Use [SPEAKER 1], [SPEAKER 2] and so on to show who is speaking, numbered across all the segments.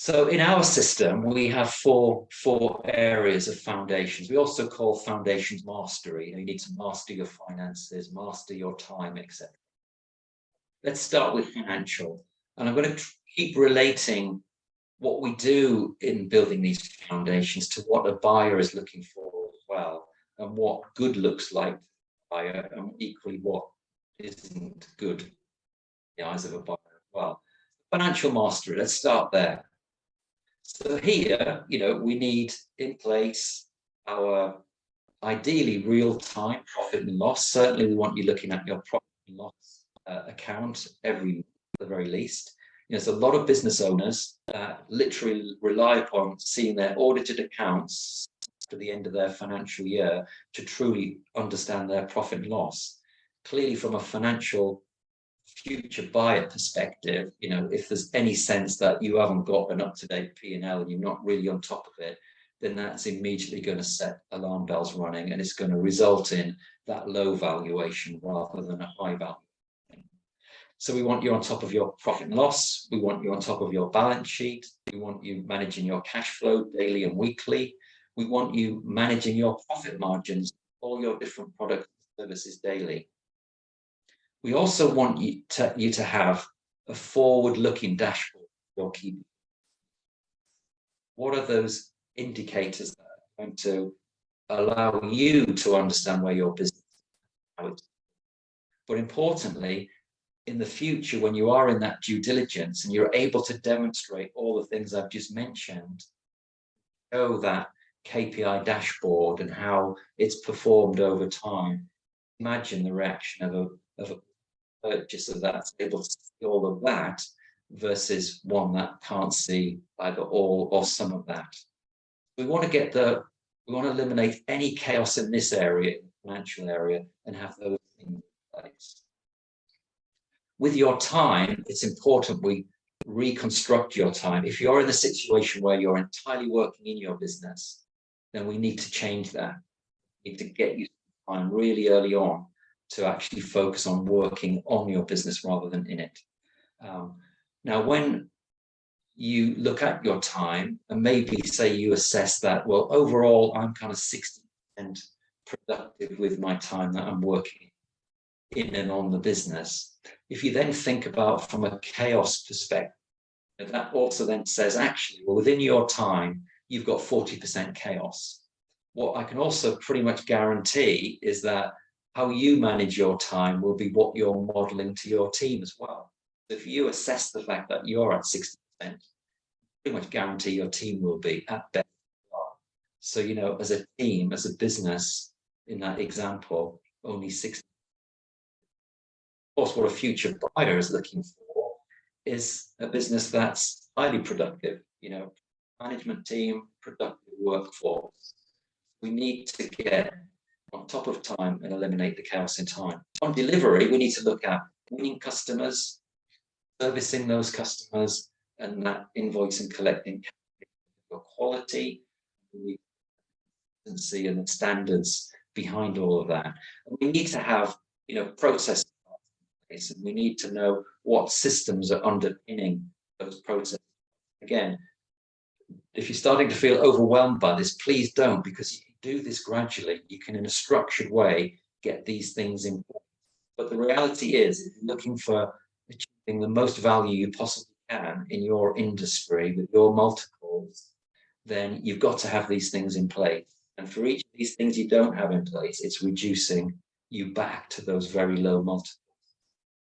[SPEAKER 1] So in our system, we have four areas of foundations. We also call foundations mastery. You need to master your finances, master your time, etc. Let's start with financial. And I'm going to keep relating what we do in building these foundations to what a buyer is looking for as well, and what good looks like to a buyer, and equally what isn't good in the eyes of a buyer as well. Financial mastery, let's start there. So here, we need in place our ideally real-time profit and loss. Certainly we want you looking at your profit and loss account at the very least. There's a lot of business owners that literally rely upon seeing their audited accounts to the end of their financial year to truly understand their profit and loss. Clearly, from a financial future buyer perspective, if there's any sense that you haven't got an up-to-date P&L and you're not really on top of it, then that's immediately going to set alarm bells running, and it's going to result in that low valuation rather than a high value. So we want you on top of your profit and loss. We want you on top of your balance sheet. We want you managing your cash flow daily and weekly. We want you managing your profit margins, all your different products and services daily. We also want you to have a forward-looking dashboard for your key. What are those indicators that are going to allow you to understand where your business is? But importantly, in the future, when you are in that due diligence and you're able to demonstrate all the things I've just mentioned, show that KPI dashboard and how it's performed over time, imagine the reaction of a purchaser that's able to see all of that versus one that can't see either all or some of that. We want to eliminate any chaos in this area, financial area, and have those things in place. With your time, it's important we reconstruct your time. If you're in a situation where you're entirely working in your business, then we need to change that. We need to get you time really early on to actually focus on working on your business rather than in it. Now, when you look at your time and maybe say you assess that, well, overall, I'm kind of 60% productive with my time that I'm working in and on the business. If you then think about from a chaos perspective, that also then says, actually, well, within your time, you've got 40% chaos. What I can also pretty much guarantee is that how you manage your time will be what you're modeling to your team as well. If you assess the fact that you're at 60%, pretty much guarantee your team will be at best. So, as a team, as a business, in that example, only 60%. Of course, what a future buyer is looking for is a business that's highly productive, management team, productive workforce. We need to get on top of time and eliminate the chaos in time. On delivery, we need to look at winning customers, servicing those customers, and that invoice and collecting quality, consistency, and the standards behind all of that. And we need to have, processes in place, and we need to know what systems are underpinning those processes. Again, if you're starting to feel overwhelmed by this, please don't, because you can do this gradually. You can, in a structured way, get these things in place. But the reality is, if you're looking for achieving the most value you possibly can in your industry with your multiples, then you've got to have these things in place. And for each of these things you don't have in place, it's reducing you back to those very low multiples.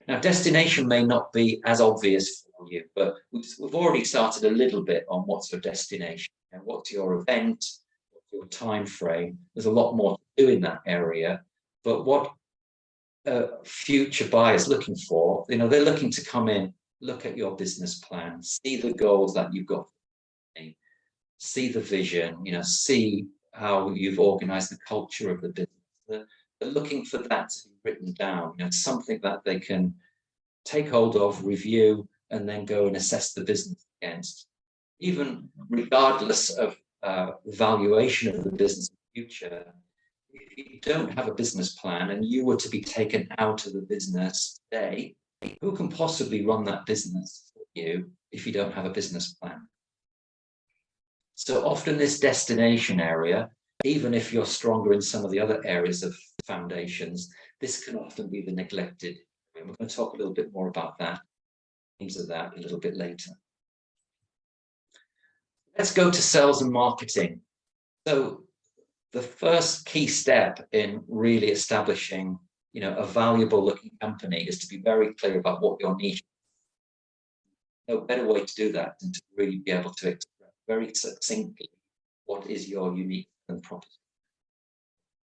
[SPEAKER 1] Now, destination may not be as obvious for you, but we've already started a little bit on what's your destination and what's your event, what's your time frame. There's a lot more to do in that area, but what future buyers looking for, they're looking to come in, look at your business plan, see the goals that you've got, see the vision, see how you've organized the culture of the business. They're looking for that to be written down, something that they can take hold of, review, and then go and assess the business against. Even regardless of valuation of the business in the future, if you don't have a business plan and you were to be taken out of the business today, who can possibly run that business for you if you don't have a business plan? So often this destination area, even if you're stronger in some of the other areas of foundations, this can often be the neglected. And we're going to talk a little bit more about that, things of that a little bit later. Let's go to sales and marketing. So the first key step in really establishing, a valuable looking company is to be very clear about what your niche is. No better way to do that than to really be able to express very succinctly what is your unique and proposition.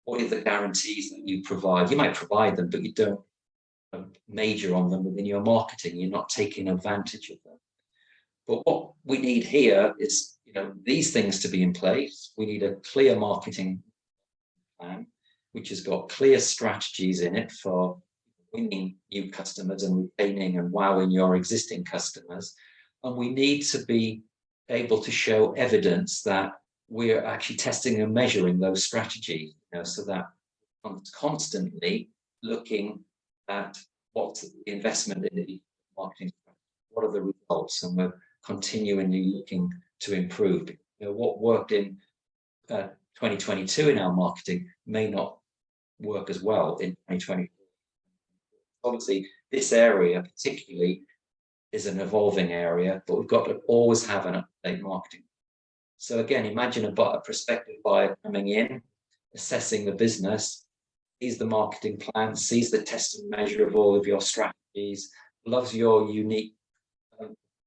[SPEAKER 1] What are the guarantees that you provide? You might provide them, but you don't major on them within your marketing. You're not taking advantage of them. But what we need here is, these things to be in place. We need a clear marketing plan, which has got clear strategies in it for winning new customers and retaining and wowing your existing customers. And we need to be able to show evidence that we're actually testing and measuring those strategies, so that I'm constantly looking at what's the investment in the marketing, what are the results, and we're continually looking to improve. What worked in 2022 in our marketing may not work as well in 2024. Obviously, this area particularly is an evolving area, but we've got to always have an up-to-date marketing. So again, imagine a prospective buyer coming in, assessing the business, sees the marketing plan, sees the test and measure of all of your strategies, loves your unique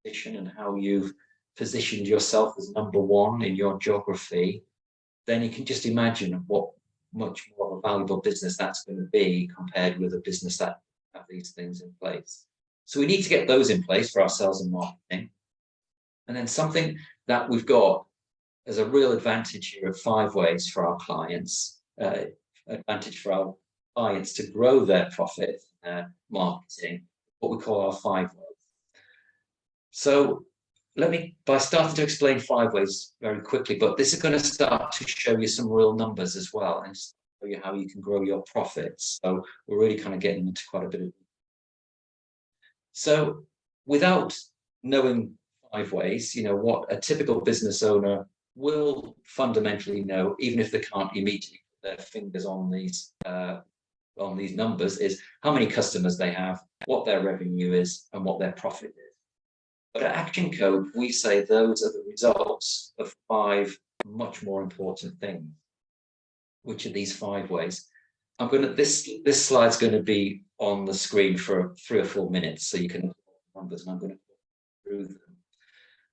[SPEAKER 1] position and how you've positioned yourself as number one in your geography. Then you can just imagine what much more of a valuable business that's going to be compared with a business that have these things in place. So we need to get those in place for our sales and marketing. And then something that we've got as a real advantage here of 5 ways for our clients, advantage for our clients to grow their profit marketing, what we call our 5 ways. So by starting to explain 5 ways very quickly, but this is going to start to show you some real numbers as well and show you how you can grow your profits. So we're really kind of getting into quite a bit of. So without knowing 5 ways, what a typical business owner will fundamentally know, even if they can't immediately put their fingers on these numbers, is how many customers they have, what their revenue is, and what their profit is. But at Action Code, we say those are the results of 5 much more important things. Which are these 5 ways? This slide's going to be on the screen for 3 or 4 minutes, so you can look at the numbers, and I'm going to go through them.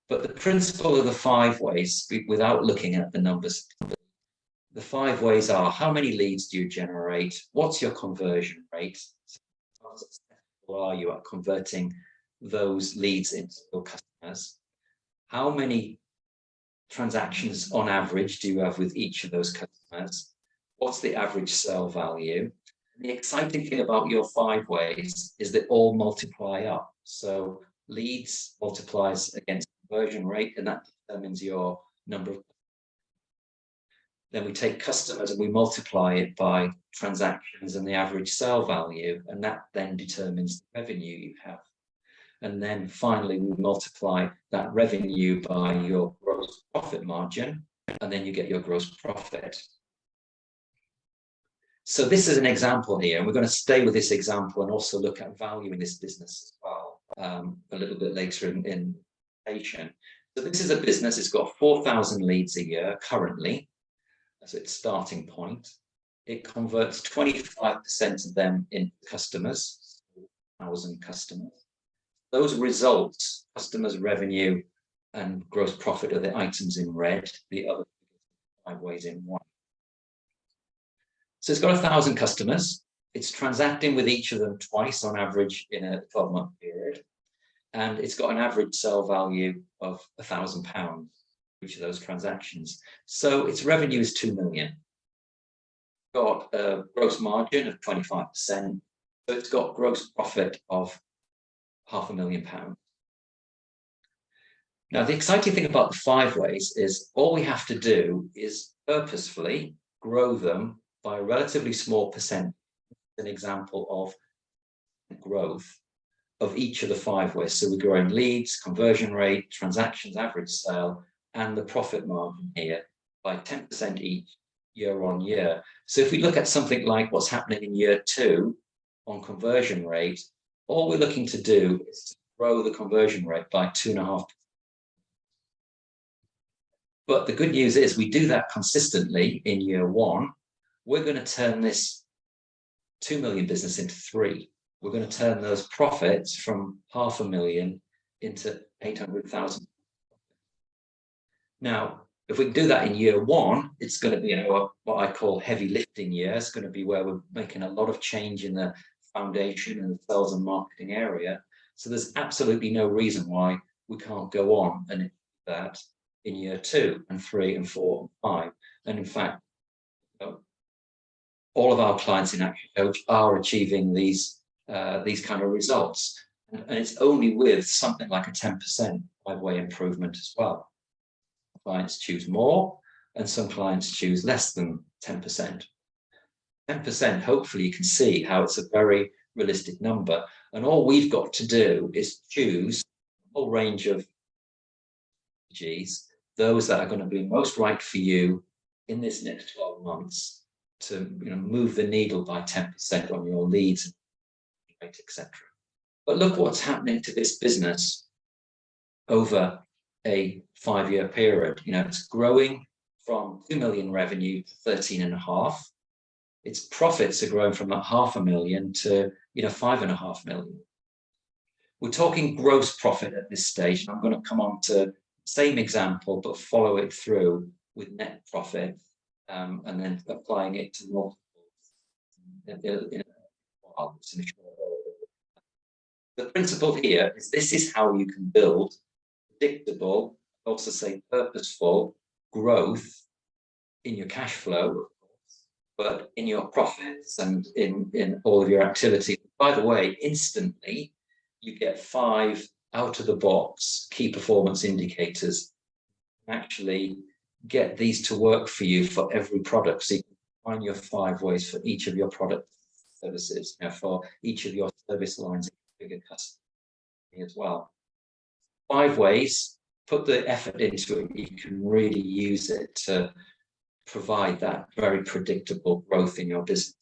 [SPEAKER 1] But the principle of the 5 ways, without looking at the numbers, the 5 ways are: how many leads do you generate? What's your conversion rate? How successful are you at converting those leads into your customers? How many transactions on average do you have with each of those customers? What's the average sale value? The exciting thing about your 5 ways is that all multiply up. So leads multiplies against conversion rate, and that determines your number of. Then we take customers and we multiply it by transactions and the average sale value, and that then determines the revenue you have. And then finally, we multiply that revenue by your gross profit margin, and then you get your gross profit. So this is an example here, and we're going to stay with this example and also look at value in this business as well a little bit later in the presentation. So this is a business, it's got 4,000 leads a year currently as its starting point. It converts 25% of them into customers, 1,000 customers. Those results, customers' revenue and gross profit, are the items in red, the other 5 ways in white. So it's got 1,000 customers. It's transacting with each of them twice on average in a 12-month period. And it's got an average sale value of £1,000 each of those transactions. So its revenue is 2 million. Got a gross margin of 25%. So it's got gross profit of £500,000. Now, the exciting thing about the 5 ways is all we have to do is purposefully grow them by a relatively small percent. An example of growth of each of the 5 ways. So we're growing leads, conversion rate, transactions, average sale, and the profit margin here by 10% each year on year. So if we look at something like what's happening in year 2 on conversion rate, all we're looking to do is to grow the conversion rate by 2.5%. But the good news is we do that consistently in year 1. We're going to turn this 2 million business into 3. We're going to turn those profits from 500,000 into 800,000. Now, if we can do that in year 1, it's going to be what I call heavy lifting year. It's going to be where we're making a lot of change in the foundation and the sales and marketing area. So there's absolutely no reason why we can't go on and do that in year 2 and 3 and 4 and 5. And in fact, all of our clients in Action Coach are achieving these kind of results. And it's only with something like a 10% 5-way improvement as well. Clients choose more, and some clients choose less than 10%. 10%, hopefully you can see how it's a very realistic number. And all we've got to do is choose a whole range of strategies, those that are going to be most right for you in this next 12 months to move the needle by 10% on your leads, etc. But look what's happening to this business over a 5-year period. It's growing from 2 million revenue to 13.5. Its profits are growing from 500,000 to 5.5 million. We're talking gross profit at this stage, and I'm going to come on to same example but follow it through with net profit, and then applying it to multiples. The principle here is this is how you can build predictable, also say purposeful growth in your cash flow, but in your profits and in all of your activity. By the way, instantly you get 5 out of the box key performance indicators. Actually get these to work for you for every product. So you can find your 5 ways for each of your product services, for each of your service lines, bigger customer as well. 5 ways, put the effort into it. You can really use it to provide that very predictable growth in your business.